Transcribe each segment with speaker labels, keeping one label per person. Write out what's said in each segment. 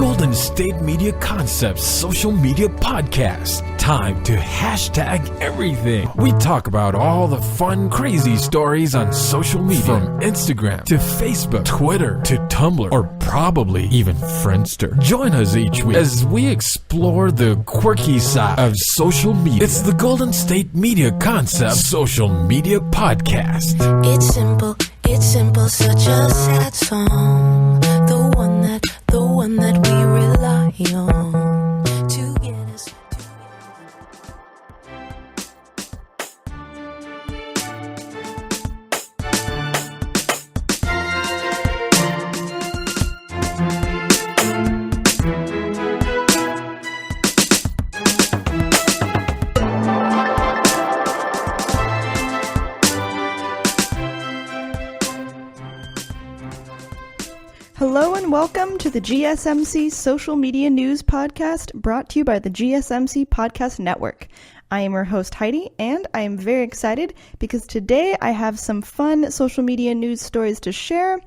Speaker 1: Golden State Media Concepts social media podcast. Time to hashtag everything. We talk about all the fun, crazy stories on social media. From Instagram to Facebook, Twitter to Tumblr, or probably even Friendster. Join us each week as we explore the quirky side of social media. It's the Golden State Media Concepts social media podcast.
Speaker 2: It's simple, such a sad song. The one that we rely on to get us.
Speaker 3: Hello and welcome to the GSMC Social Media News Podcast, brought to you by the GSMC Podcast Network. I am your host, Heidi, and I am very excited because today I have some fun social media news stories to share.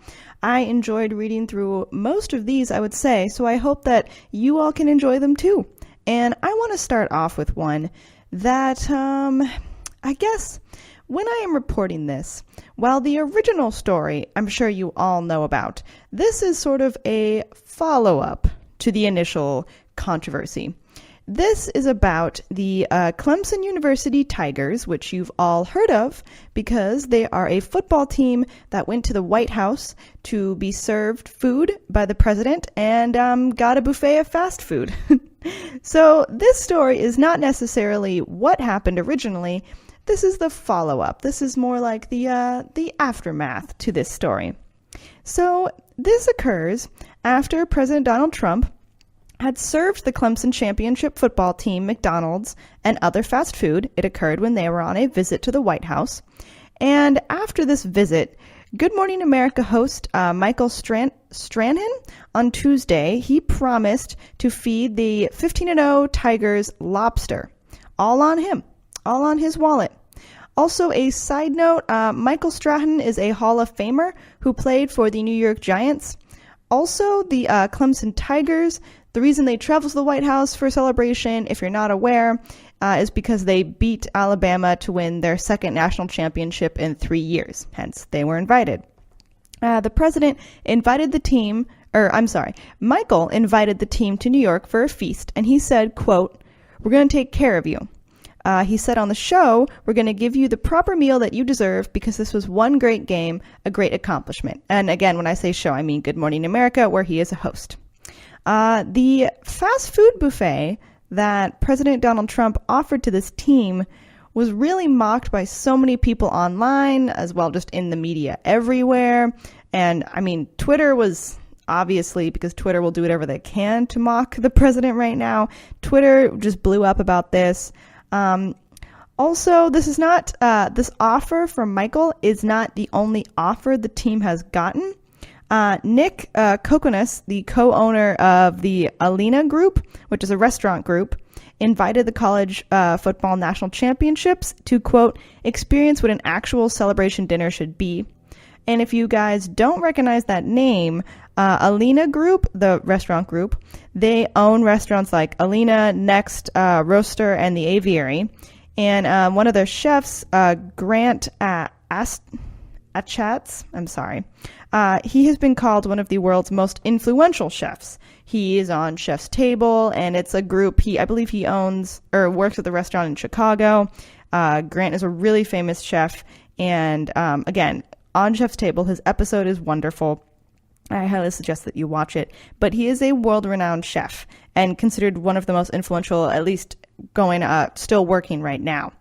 Speaker 3: I enjoyed reading through most of these, I would say, so I hope that you all can enjoy them too. And I want to start off with one that, I guess, when I am reporting this, while the original story I'm sure you all know about, this is sort of a follow-up to the initial controversy. This is about the Clemson University Tigers, which you've all heard of because they are a football team that went to the White House to be served food by the president and got a buffet of fast food. So this story is not necessarily what happened originally. This is the follow-up. This is more like the aftermath to this story. So this occurs after President Donald Trump had served the Clemson championship football team McDonald's and other fast food. It occurred when they were on a visit to the White House. And after this visit, Good Morning America host Michael Strahan on Tuesday, he promised to feed the 15-0 Tigers lobster. All on him. All on his wallet. Also, a side note, Michael Strahan is a Hall of Famer who played for the New York Giants. Also, the Clemson Tigers, the reason they traveled to the White House for a celebration, if you're not aware, is because they beat Alabama to win their second national championship in 3 years. Hence, they were invited. The president invited the team, Michael invited the team to New York for a feast, and he said, quote, "We're going to take care of you." He said on the show, "We're going to give you the proper meal that you deserve because this was one great game, a great accomplishment." And again, when I say show, I mean Good Morning America, where he is a host. The fast food buffet that President Donald Trump offered to this team was really mocked by so many people online, as well just in the media everywhere. And I mean, Twitter was obviously, because Twitter will do whatever they can to mock the president right now. Twitter just blew up about this. Also, this is not, this offer from Michael is not the only offer the team has gotten. Nick Kokonas, the co-owner of the Alina Group, which is a restaurant group, invited the college football national championships to, quote, experience what an actual celebration dinner should be. And if you guys don't recognize that name, Alina Group, the restaurant group, they own restaurants like Alina, Next, Roaster, and the Aviary. And one of their chefs, Grant Achatz, he has been called one of the world's most influential chefs. He is on Chef's Table, and it's a group I believe he owns or works at the restaurant in Chicago. Grant is a really famous chef, and again, on Chef's Table, his episode is wonderful. I highly suggest that you watch it. But he is a world-renowned chef and considered one of the most influential, at least still working right now.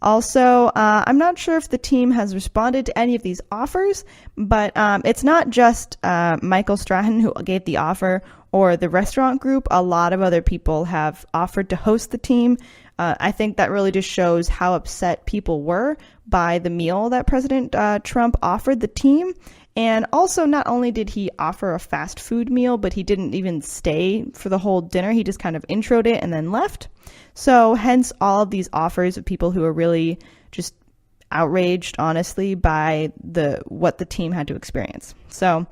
Speaker 3: Also, I'm not sure if the team has responded to any of these offers, but it's not just Michael Strahan who gave the offer or the restaurant group. A lot of other people have offered to host the team. I think that really just shows how upset people were by the meal that President Trump offered the team. And also, not only did he offer a fast food meal, but he didn't even stay for the whole dinner. He just kind of introed it and then left. So hence all of these offers of people who are really just outraged, honestly, by what the team had to experience. So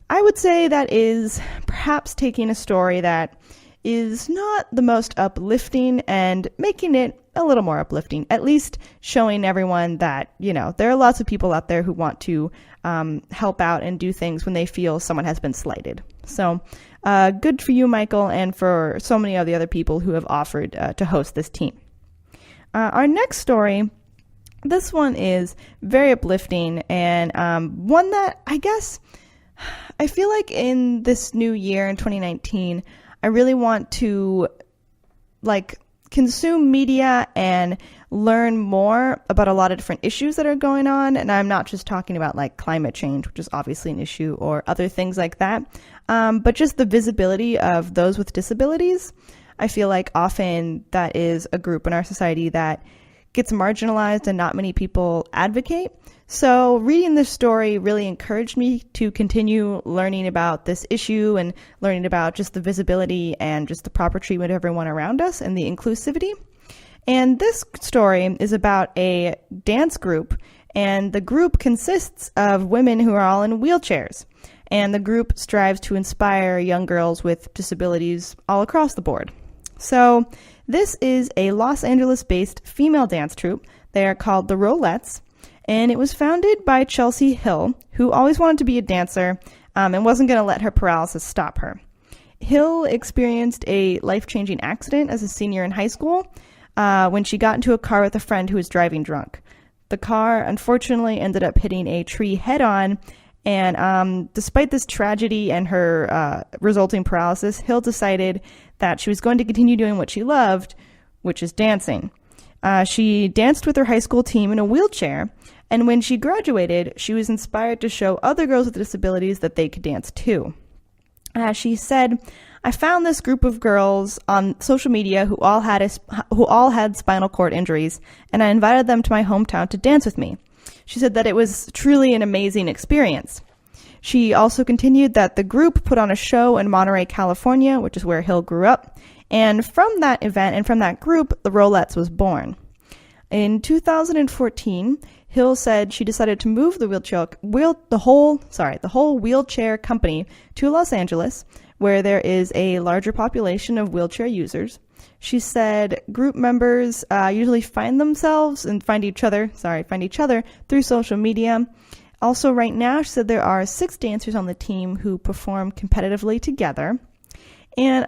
Speaker 3: I would say that is perhaps taking a story that is not the most uplifting and making it a little more uplifting, at least showing everyone that, there are lots of people out there who want to help out and do things when they feel someone has been slighted. So good for you, Michael, and for so many of the other people who have offered to host this team. Our next story, this one is very uplifting and one that I feel like in this new year in 2019, I really want to consume media and learn more about a lot of different issues that are going on. And I'm not just talking about climate change, which is obviously an issue, or other things like that, but just the visibility of those with disabilities. I feel like often that is a group in our society that gets marginalized and not many people advocate. So reading this story really encouraged me to continue learning about this issue and learning about just the visibility and just the proper treatment of everyone around us and the inclusivity. And this story is about a dance group, and the group consists of women who are all in wheelchairs. And the group strives to inspire young girls with disabilities all across the board. So this is a Los Angeles-based female dance troupe. They are called the Rollettes. And it was founded by Chelsea Hill, who always wanted to be a dancer and wasn't going to let her paralysis stop her. Hill experienced a life-changing accident as a senior in high school when she got into a car with a friend who was driving drunk. The car, unfortunately, ended up hitting a tree head-on, and despite this tragedy and her resulting paralysis, Hill decided that she was going to continue doing what she loved, which is dancing. She danced with her high school team in a wheelchair, and when she graduated, she was inspired to show other girls with disabilities that they could dance too. She said, "I found this group of girls on social media who all had spinal cord injuries, and I invited them to my hometown to dance with me." She said that it was truly an amazing experience. She also continued that the group put on a show in Monterey, California, which is where Hill grew up, and from that event and from that group, the Rollettes was born. In 2014, Hill said she decided to move the whole wheelchair company to Los Angeles, where there is a larger population of wheelchair users. She said group members usually find each other through social media. Also, right now, she said there are 6 dancers on the team who perform competitively together. And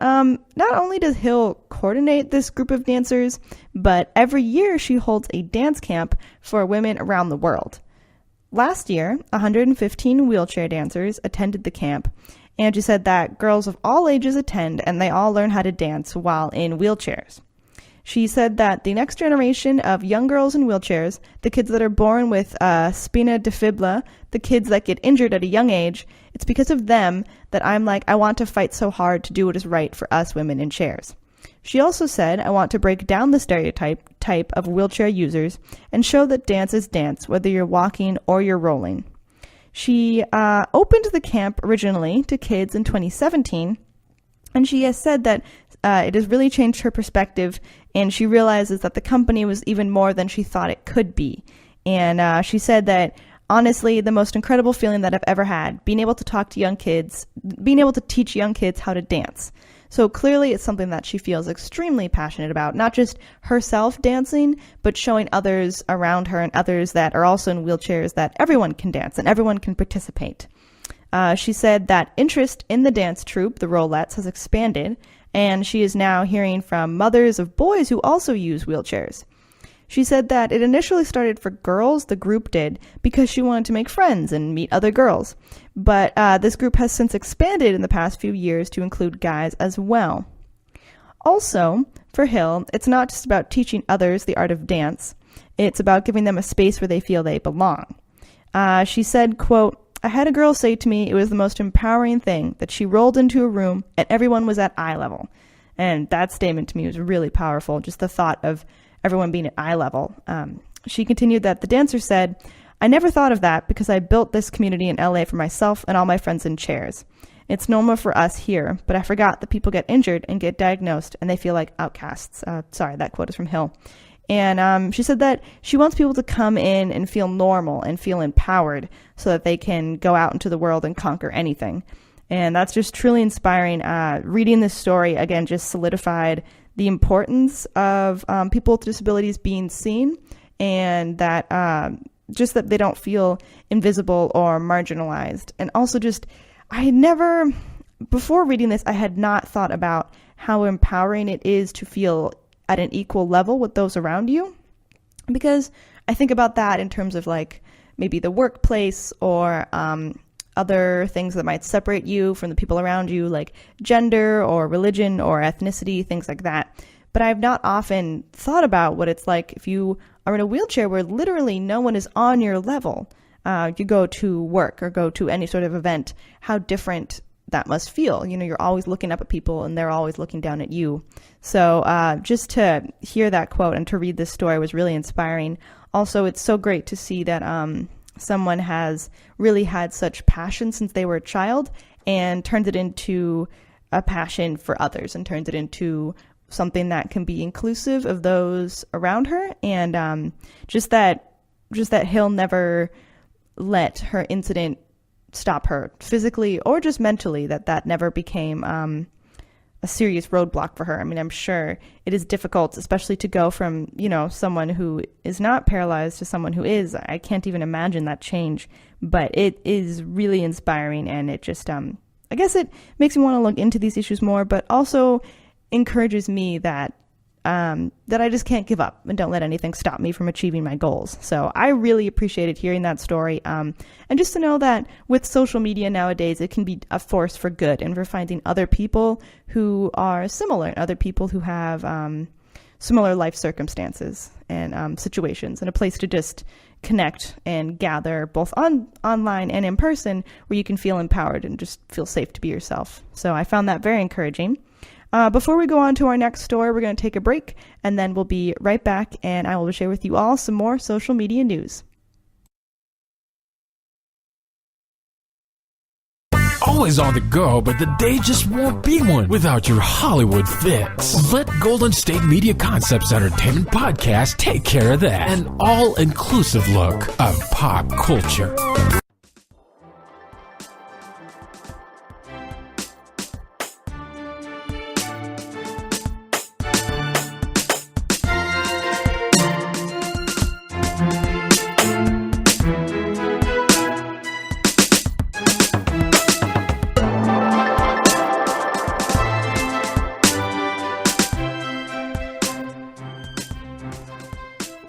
Speaker 3: not only does Hill coordinate this group of dancers, but every year she holds a dance camp for women around the world. Last year, 115 wheelchair dancers attended the camp, and she said that girls of all ages attend and they all learn how to dance while in wheelchairs. She said that the next generation of young girls in wheelchairs, the kids that are born with spina bifida, the kids that get injured at a young age, it's because of them that I want to fight so hard to do what is right for us women in chairs. She also said, "I want to break down the stereotype of wheelchair users and show that dance is dance, whether you're walking or you're rolling." She opened the camp originally to kids in 2017, and she has said that it has really changed her perspective, and she realizes that the company was even more than she thought it could be. And she said that, honestly, the most incredible feeling that I've ever had, being able to talk to young kids, being able to teach young kids how to dance. So clearly it's something that she feels extremely passionate about, not just herself dancing, but showing others around her and others that are also in wheelchairs that everyone can dance and everyone can participate. She said that interest in the dance troupe, the Rollettes, has expanded, and she is now hearing from mothers of boys who also use wheelchairs. She said that it initially started for girls, the group did, because she wanted to make friends and meet other girls. But this group has since expanded in the past few years to include guys as well. Also, for Hill, it's not just about teaching others the art of dance. It's about giving them a space where they feel they belong. She said, quote, "I had a girl say to me it was the most empowering thing, that she rolled into a room and everyone was at eye level." And that statement to me was really powerful, just the thought of everyone being at eye level. She continued that the dancer said, "I never thought of that because I built this community in LA for myself and all my friends in chairs. It's normal for us here, but I forgot that people get injured and get diagnosed and they feel like outcasts." Sorry, that quote is from Hill. And she said that she wants people to come in and feel normal and feel empowered so that they can go out into the world and conquer anything. And that's just truly inspiring. Reading this story, again, just solidified the importance of people with disabilities being seen, and that just that they don't feel invisible or marginalized. And also just, before reading this, I had not thought about how empowering it is to feel at an equal level with those around you. Because I think about that in terms of like maybe the workplace or other things that might separate you from the people around you, like gender or religion or ethnicity, things like that. But I've not often thought about what it's like if you are in a wheelchair where literally no one is on your level. You go to work or go to any sort of event, how different that must feel. You know, you're always looking up at people and they're always looking down at you. So just to hear that quote and to read this story was really inspiring. Also, it's so great to see that someone has really had such passion since they were a child and turned it into a passion for others and turned it into something that can be inclusive of those around her. And just that he'll never let her incident stop her physically or just mentally, that never became a serious roadblock for her. I mean, I'm sure it is difficult, especially to go from, you know, someone who is not paralyzed to someone who is. I can't even imagine that change, but it is really inspiring. And it just, I guess it makes me want to look into these issues more, but also encourages me that I just can't give up and don't let anything stop me from achieving my goals. So I really appreciated hearing that story. And just to know that with social media nowadays, it can be a force for good and for finding other people who are similar and other people who have similar life circumstances and situations, and a place to just connect and gather both online and in person where you can feel empowered and just feel safe to be yourself. So I found that very encouraging. Before we go on to our next story, we're going to take a break, and then we'll be right back, and I will share with you all some more social media news.
Speaker 1: Always on the go, but the day just won't be one without your Hollywood fix. Let Golden State Media Concepts Entertainment Podcast take care of that. An all-inclusive look of pop culture.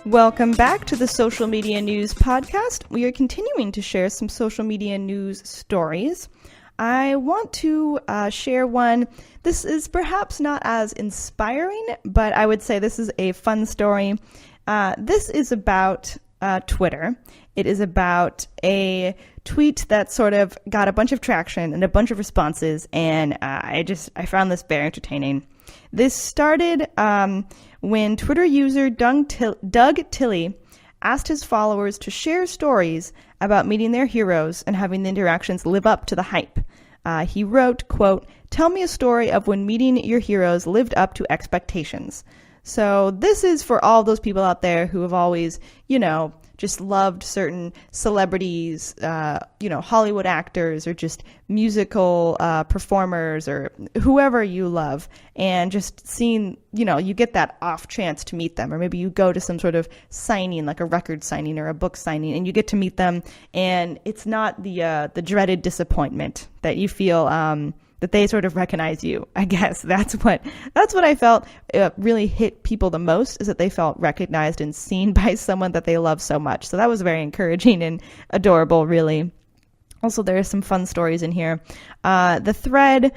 Speaker 3: Welcome back to the Social Media News Podcast. We are continuing to share some social media news stories. I want to share one. This is perhaps not as inspiring, but I would say this is a fun story. This is about Twitter. It is about a tweet that sort of got a bunch of traction and a bunch of responses, and I found this very entertaining. This started when Twitter user Doug Tilley asked his followers to share stories about meeting their heroes and having the interactions live up to the hype. He wrote, quote, "Tell me a story of when meeting your heroes lived up to expectations." So this is for all those people out there who have always, just loved certain celebrities, Hollywood actors or just musical performers or whoever you love, and just seeing, you get that off chance to meet them, or maybe you go to some sort of signing, like a record signing or a book signing, and you get to meet them, and it's not the dreaded disappointment that you feel that they sort of recognize you. I guess that's what I felt really hit people the most, is that they felt recognized and seen by someone that they love so much. So that was very encouraging and adorable, really. Also, there are some fun stories in here. The thread,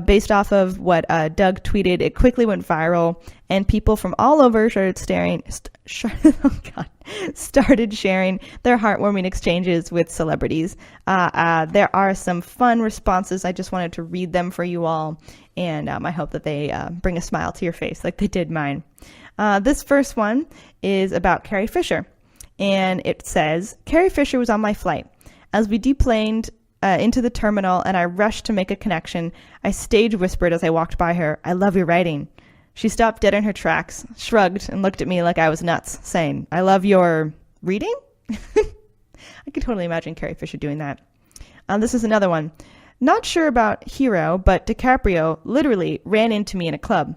Speaker 3: based off of what Doug tweeted, it quickly went viral, and people from all over started sharing their heartwarming exchanges with celebrities. There are some fun responses. I just wanted to read them for you all, and I hope that they bring a smile to your face like they did mine. This first one is about Carrie Fisher, and it says, "Carrie Fisher was on my flight. As we deplaned into the terminal and I rushed to make a connection, I stage whispered as I walked by her, 'I love your writing.' She stopped dead in her tracks, shrugged, and looked at me like I was nuts, saying, "I love your reading?" I could totally imagine Carrie Fisher doing that. This is another one. Not sure about Hero, but DiCaprio literally ran into me in a club.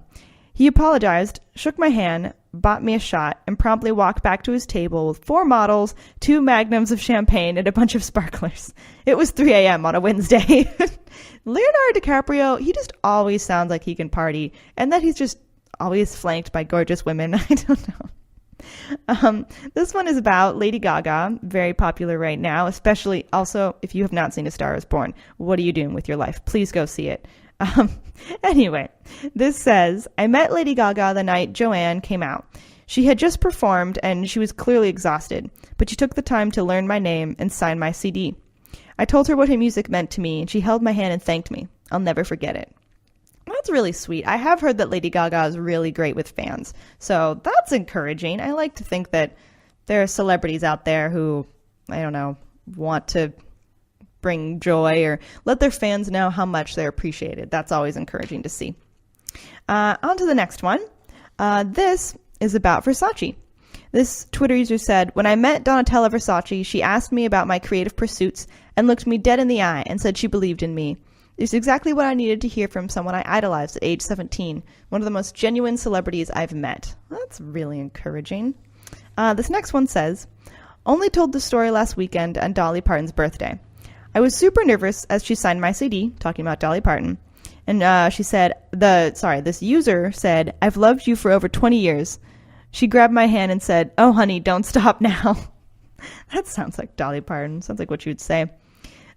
Speaker 3: He apologized, shook my hand, bought me a shot, and promptly walked back to his table with 4 models, 2 magnums of champagne, and a bunch of sparklers. It was 3 a.m. on a Wednesday. Leonardo DiCaprio, he just always sounds like he can party, and that he's just always flanked by gorgeous women. I don't know. This one is about Lady Gaga, very popular right now, especially also if you have not seen A Star is Born. What are you doing with your life? Please go see it. Anyway, this says, I met Lady Gaga the night Joanne came out. She had just performed and she was clearly exhausted, but she took the time to learn my name and sign my CD. I told her what her music meant to me and she held my hand and thanked me. I'll never forget it. That's really sweet. I have heard that Lady Gaga is really great with fans, so that's encouraging. I like to think that there are celebrities out there who, I don't know, want to bring joy or let their fans know how much they're appreciated. That's always encouraging to see. On to the next one. This is about Versace. This Twitter user said, when I met Donatella Versace, she asked me about my creative pursuits and looked me dead in the eye and said she believed in me. It's exactly what I needed to hear from someone I idolized at age 17, one of the most genuine celebrities I've met. That's really encouraging. This next one says, only told the story last weekend on Dolly Parton's birthday. I was super nervous as she signed my CD, talking about Dolly Parton. And she said, this user said, I've loved you for over 20 years. She grabbed my hand and said, oh, honey, don't stop now. That sounds like Dolly Parton. Sounds like what you would say.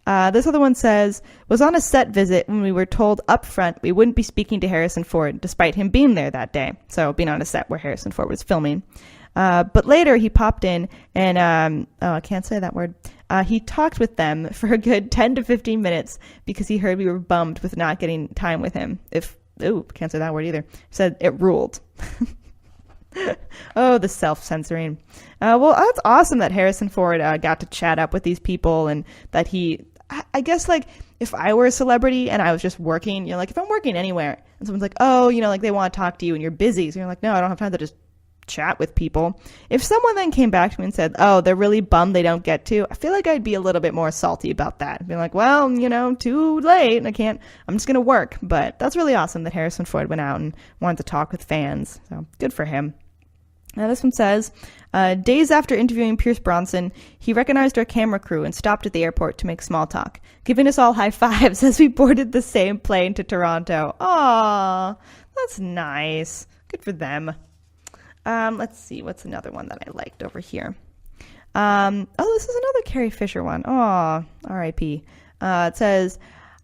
Speaker 3: This other one says, was on a set visit when we were told up front we wouldn't be speaking to Harrison Ford, despite him being there that day. So being on a set where Harrison Ford was filming. But later he popped in and, I can't say that word. He talked with them for a good 10 to 15 minutes because he heard we were bummed with not getting time with him. Can't say that word either. Said it ruled. Oh, the self-censoring. Well, that's awesome that Harrison Ford got to chat up with these people and that I guess, like, if I were a celebrity and I was just working, like, if I'm working anywhere and someone's like, oh, like, they want to talk to you and you're busy. So you're like, no, I don't have time to just chat with people. If someone then came back to me and said, oh, they're really bummed they don't get to, I feel like I'd be a little bit more salty about that. I'd be like, well, too late. I'm just going to work. But that's really awesome that Harrison Ford went out and wanted to talk with fans. So good for him. Now this one says, days after interviewing Pierce Bronson, he recognized our camera crew and stopped at the airport to make small talk, giving us all high fives as we boarded the same plane to Toronto. Aw, that's nice. Good for them. Let's see, what's another one that I liked over here? This is another Carrie Fisher one. Aw, R.I.P. It says,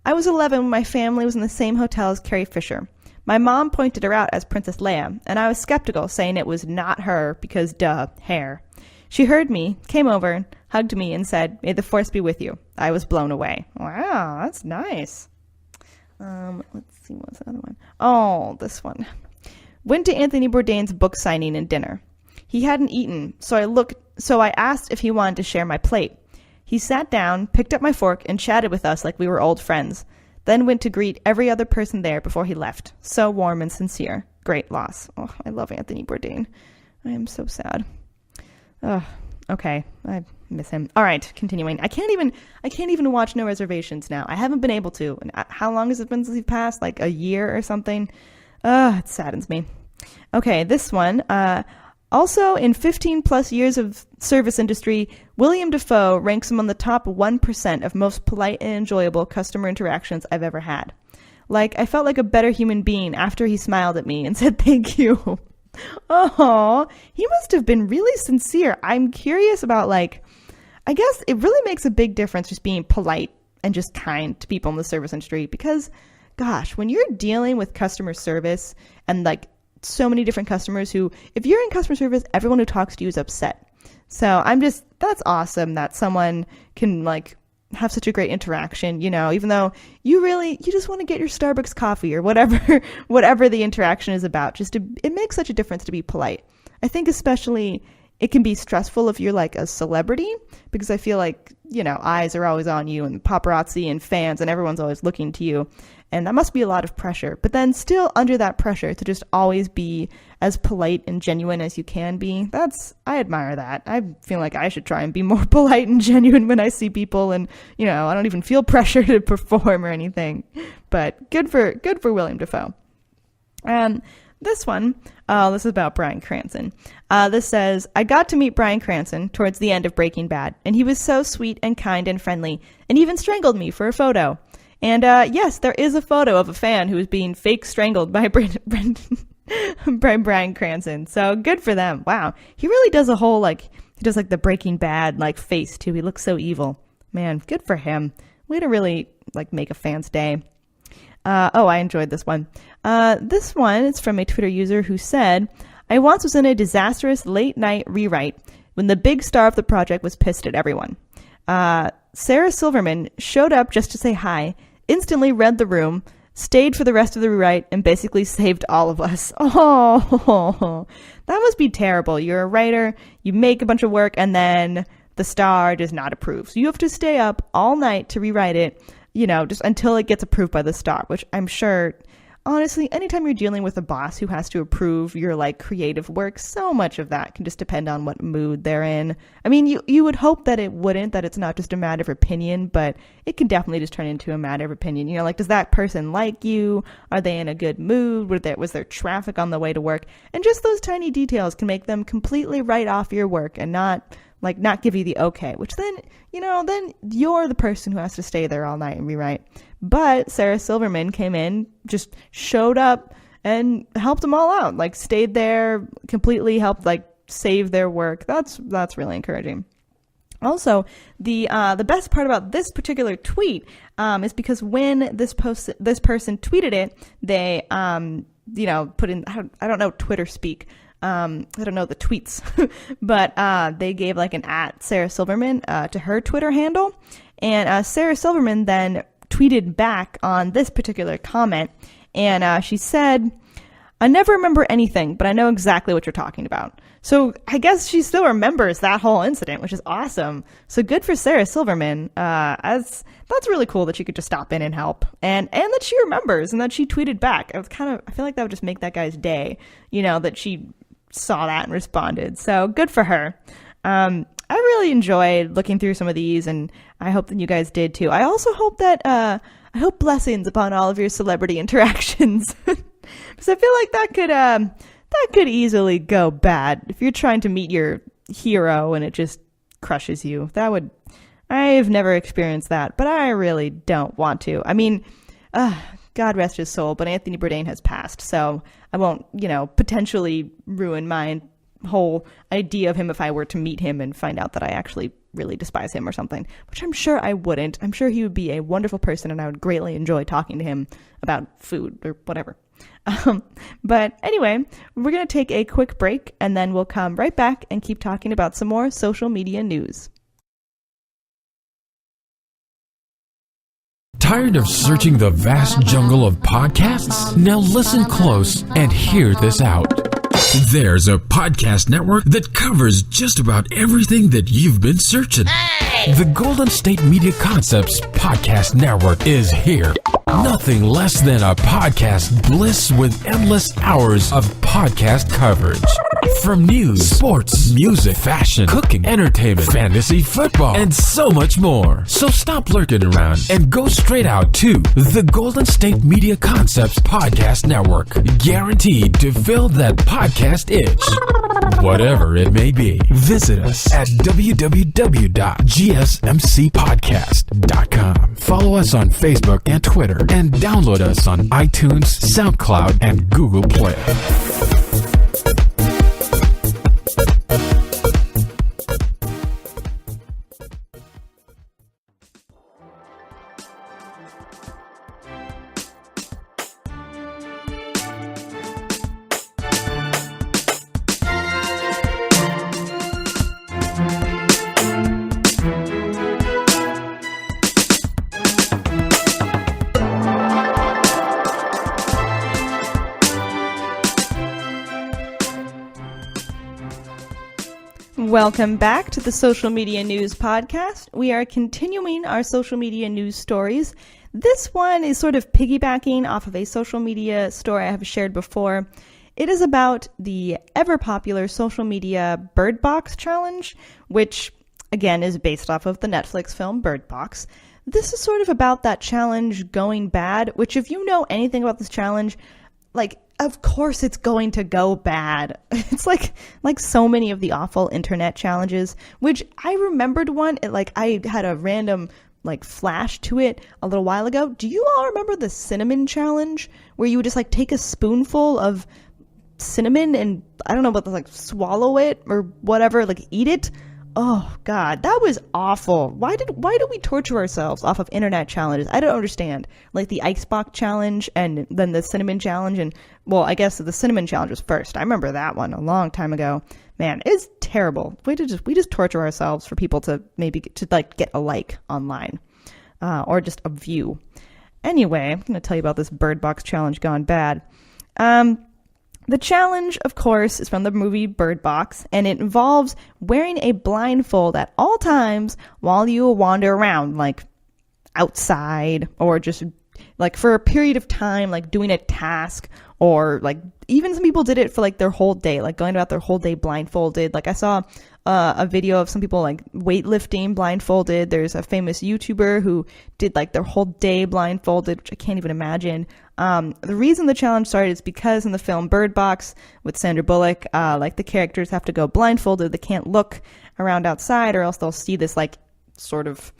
Speaker 3: I was 11 when my family was in the same hotel as Carrie Fisher. My mom pointed her out as Princess Leia, and I was skeptical, saying it was not her because, duh, hair. She heard me, came over, hugged me, and said, may the force be with you. I was blown away. Wow, that's nice. Let's see, what's another one? Oh, this one. Went to Anthony Bourdain's book signing and dinner. He hadn't eaten, so I asked if he wanted to share my plate. He sat down, picked up my fork, and chatted with us like we were old friends. Then went to greet every other person there before he left. So warm and sincere. Great loss. Oh, I love Anthony Bourdain. I am so sad. Okay. I miss him. All right, continuing. I can't even watch No Reservations now. I haven't been able to. And how long has it been since he passed? Like a year or something? It saddens me. Okay, this one. Also, in 15 plus years of service industry, William Dafoe ranks among the top 1% of most polite and enjoyable customer interactions I've ever had. Like, I felt like a better human being after he smiled at me and said thank you. Oh, he must have been really sincere. I'm curious about, like, I guess it really makes a big difference just being polite and just kind to people in the service industry because, gosh, when you're dealing with customer service and, like, so many different customers who, if you're in customer service, everyone who talks to you is upset. So that's awesome that someone can, like, have such a great interaction, even though you just want to get your Starbucks coffee or whatever the interaction is about. It makes such a difference to be polite. I think especially it can be stressful if you're like a celebrity because I feel like, eyes are always on you and paparazzi and fans and everyone's always looking to you. And that must be a lot of pressure. But then still under that pressure to just always be as polite and genuine as you can be, I admire that. I feel like I should try and be more polite and genuine when I see people, and, you know, I don't even feel pressure to perform or anything. But good for William Dafoe. This one, this is about Bryan Cranston. This says, I got to meet Bryan Cranston towards the end of Breaking Bad, and he was so sweet and kind and friendly, and even strangled me for a photo. And yes, there is a photo of a fan who is being fake strangled by by Bryan Cranston. So good for them. Wow. He really does a whole, he does the Breaking Bad, face too. He looks so evil. Man, good for him. Way to really, make a fan's day. I enjoyed this one. This one is from a Twitter user who said, I once was in a disastrous late night rewrite when the big star of the project was pissed at everyone. Sarah Silverman showed up just to say hi, instantly read the room, stayed for the rest of the rewrite, and basically saved all of us. Oh, that must be terrible. You're a writer, you make a bunch of work, and then the star does not approve. So you have to stay up all night to rewrite it, just until it gets approved by the star, which I'm sure, honestly, anytime you're dealing with a boss who has to approve your creative work, so much of that can just depend on what mood they're in. I mean, you would hope that that it's not just a matter of opinion, but it can definitely just turn into a matter of opinion. Does that person like you? Are they in a good mood? Was there traffic on the way to work? And just those tiny details can make them completely write off your work and not give you the okay, which then you're the person who has to stay there all night and rewrite. But Sarah Silverman came in, just showed up and helped them all out, stayed there, completely helped, save their work. That's really encouraging. Also, the best part about this particular tweet is because when this person tweeted it, they put in, I don't know Twitter speak. I don't know the tweets, but they gave an @ Sarah Silverman to her Twitter handle, and Sarah Silverman then tweeted back on this particular comment, and she said, I never remember anything, but I know exactly what you're talking about. So I guess she still remembers that whole incident, which is awesome. So good for Sarah Silverman. That's really cool that she could just stop in and help, and that she remembers and that she tweeted back. I feel like that would just make that guy's day, that she saw that and responded. So good for her. I really enjoyed looking through some of these, and I hope that you guys did too. I also hope that I hope blessings upon all of your celebrity interactions, because I feel like that could easily go bad if you're trying to meet your hero and it just crushes you. I've never experienced that, but I really don't want to. I mean, God rest his soul, but Anthony Bourdain has passed, so I won't, potentially ruin my whole idea of him if I were to meet him and find out that I actually really despise him or something, which I'm sure I wouldn't. I'm sure he would be a wonderful person, and I would greatly enjoy talking to him about food or whatever. But anyway, we're going to take a quick break, and then we'll come right back and keep talking about some more social media news.
Speaker 1: Tired of searching the vast jungle of podcasts? Now listen close and hear this out. There's a podcast network that covers just about everything that you've been searching. Hey! The Golden State Media Concepts Podcast Network is here. Nothing less than a podcast bliss with endless hours of podcast coverage. From news, sports, music, fashion, cooking, entertainment, fantasy, football, and so much more. So stop lurking around and go straight out to the Golden State Media Concepts Podcast Network. Guaranteed to fill that podcast itch. Whatever it may be. Visit us at www.gsmcpodcast.com. Follow us on Facebook and Twitter, and download us on iTunes, SoundCloud, and Google Play.
Speaker 3: Welcome back to the Social Media News Podcast. We are continuing our social media news stories. This one is sort of piggybacking off of a social media story I have shared before. It is about the ever-popular social media Bird Box Challenge, which, again, is based off of the Netflix film Bird Box. This is sort of about that challenge going bad, which if you know anything about this challenge, like, of course it's going to go bad. It's like so many of the awful internet challenges, which I remembered one, I had a random flash to it a little while ago. Do you all remember the cinnamon challenge where you would just take a spoonful of cinnamon and I don't know what, swallow it or whatever, eat it? Oh God, that was awful. Why do we torture ourselves off of internet challenges? I don't understand. The icebox challenge and then the cinnamon challenge, and well, I guess the cinnamon challenge was first. I remember that one a long time ago. Man, it's terrible. We just torture ourselves for people to maybe get a like online, or just a view. Anyway, I'm going to tell you about this Bird Box challenge gone bad. The challenge, of course, is from the movie Bird Box, and it involves wearing a blindfold at all times while you wander around, outside, or just for a period of time, doing a task, or even some people did it for their whole day, going about their whole day blindfolded. I saw a video of some people weightlifting blindfolded. There's a famous YouTuber who did their whole day blindfolded, which I can't even imagine. The reason the challenge started is because in the film Bird Box with Sandra Bullock, the characters have to go blindfolded. They can't look around outside or else they'll see this sort of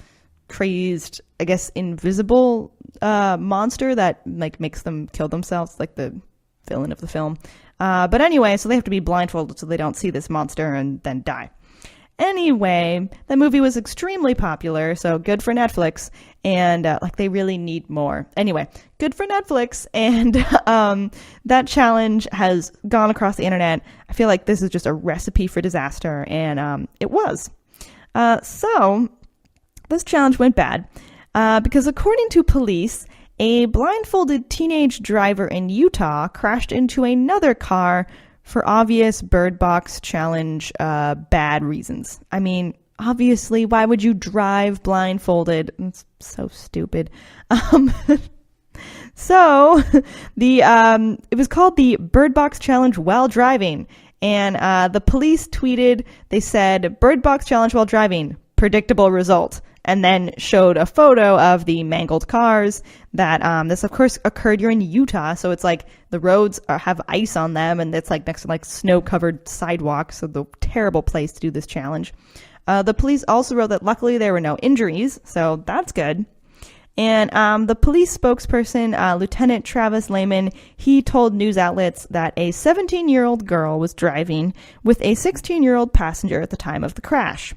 Speaker 3: crazed, I guess, invisible monster that makes them kill themselves, the villain of the film. But anyway, so they have to be blindfolded so they don't see this monster and then die. Anyway, the movie was extremely popular, so good for Netflix, and they really need more. Anyway, good for Netflix, and that challenge has gone across the internet. I feel like this is just a recipe for disaster, and it was. So this challenge went bad because according to police, a blindfolded teenage driver in Utah crashed into another car for obvious Bird Box challenge bad reasons. I mean, obviously, why would you drive blindfolded? It's so stupid. So it was called the Bird Box Challenge while driving, and the police tweeted. They said, "Bird Box Challenge while driving, predictable result." And then showed a photo of the mangled cars that this, of course, occurred. You're in Utah, so it's the roads have ice on them, and it's next to snow-covered sidewalks, so the terrible place to do this challenge. The police also wrote that luckily there were no injuries, so that's good. And the police spokesperson, Lieutenant Travis Lehman, he told news outlets that a 17-year-old girl was driving with a 16-year-old passenger at the time of the crash.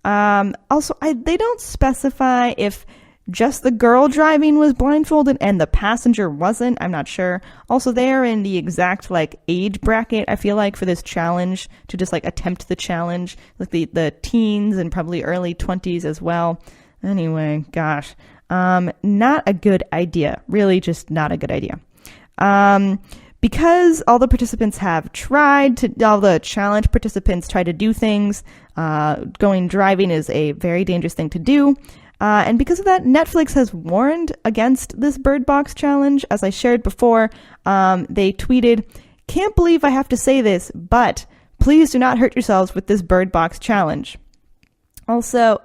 Speaker 3: Also, they don't specify if just the girl driving was blindfolded and the passenger wasn't. I'm not sure. Also, they are in the exact age bracket, I feel for this challenge to just attempt the challenge, the teens and probably early 20s as well. Anyway, gosh, not a good idea. Really, just not a good idea. Because all the challenge participants tried to do things, going driving is a very dangerous thing to do. And because of that, Netflix has warned against this Bird Box challenge. As I shared before, they tweeted, "Can't believe I have to say this, but please do not hurt yourselves with this Bird Box challenge." Also,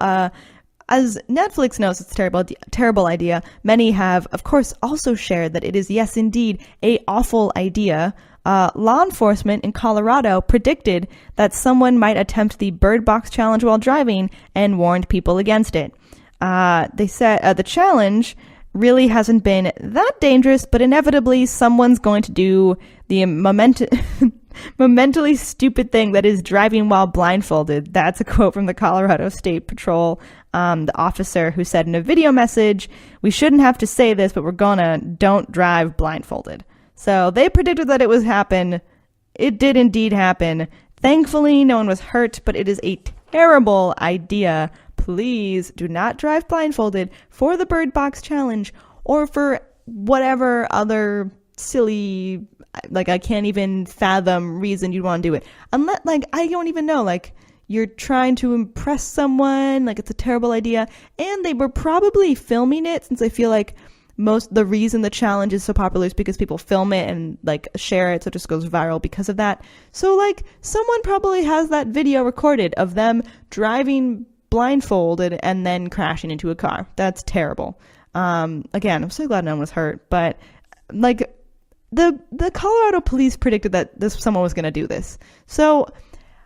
Speaker 3: as Netflix knows it's a terrible idea, many have, of course, also shared that it is, yes, indeed, a awful idea. Law enforcement in Colorado predicted that someone might attempt the Bird Box challenge while driving and warned people against it. They said the challenge really hasn't been that dangerous, but inevitably someone's going to do the momentally stupid thing that is driving while blindfolded. That's a quote from the Colorado State Patrol, the officer who said in a video message, "We shouldn't have to say this, but don't drive blindfolded." So they predicted that it would happen. It did indeed happen. Thankfully, no one was hurt, but it is a terrible idea. Please do not drive blindfolded for the Bird Box challenge or for whatever other silly, I can't even fathom reason you'd want to do it. Unless, I don't even know, you're trying to impress someone, like it's a terrible idea. And they were probably filming it, since I feel like the reason the challenge is so popular is because people film it and like share it, so it just goes viral because of that. So like someone probably has that video recorded of them driving blindfolded and then crashing into a car. That's terrible. Again, I'm so glad no one was hurt, but like the Colorado police predicted that someone was going to do this. So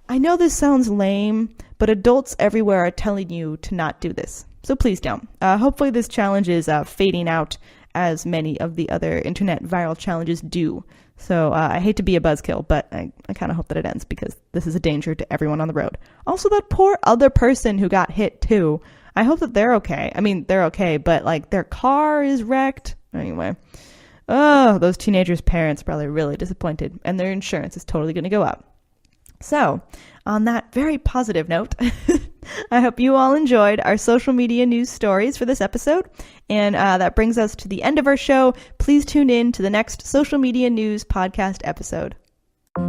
Speaker 3: I know this sounds lame, but adults everywhere are telling you to not do this. So please don't. Hopefully this challenge is fading out as many of the other internet viral challenges do. So I hate to be a buzzkill, but I kind of hope that it ends, because this is a danger to everyone on the road. Also, that poor other person who got hit too. I hope that they're okay. I mean, they're okay, but like their car is wrecked. Anyway. Oh, those teenagers' parents are probably really disappointed, and their insurance is totally going to go up. So, on that very positive note, I hope you all enjoyed our social media news stories for this episode. And that brings us to the end of our show. Please tune in to the next social media news podcast episode.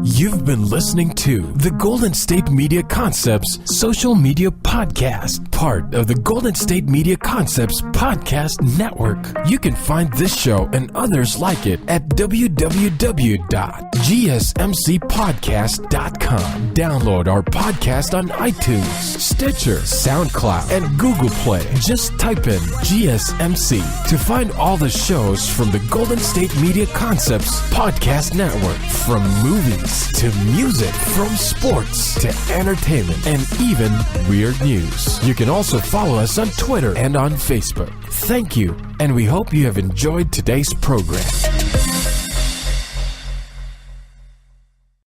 Speaker 1: You've been listening to the Golden State Media Concepts Social Media Podcast, part of the Golden State Media Concepts Podcast Network. You can find this show and others like it at www.gsmcpodcast.com. Download our podcast on iTunes, Stitcher, SoundCloud, and Google Play. Just type in GSMC to find all the shows from the Golden State Media Concepts Podcast Network, from movies to music, from sports to entertainment, and even weird news. You can also follow us on Twitter and on Facebook. Thank you, and we hope you have enjoyed today's program.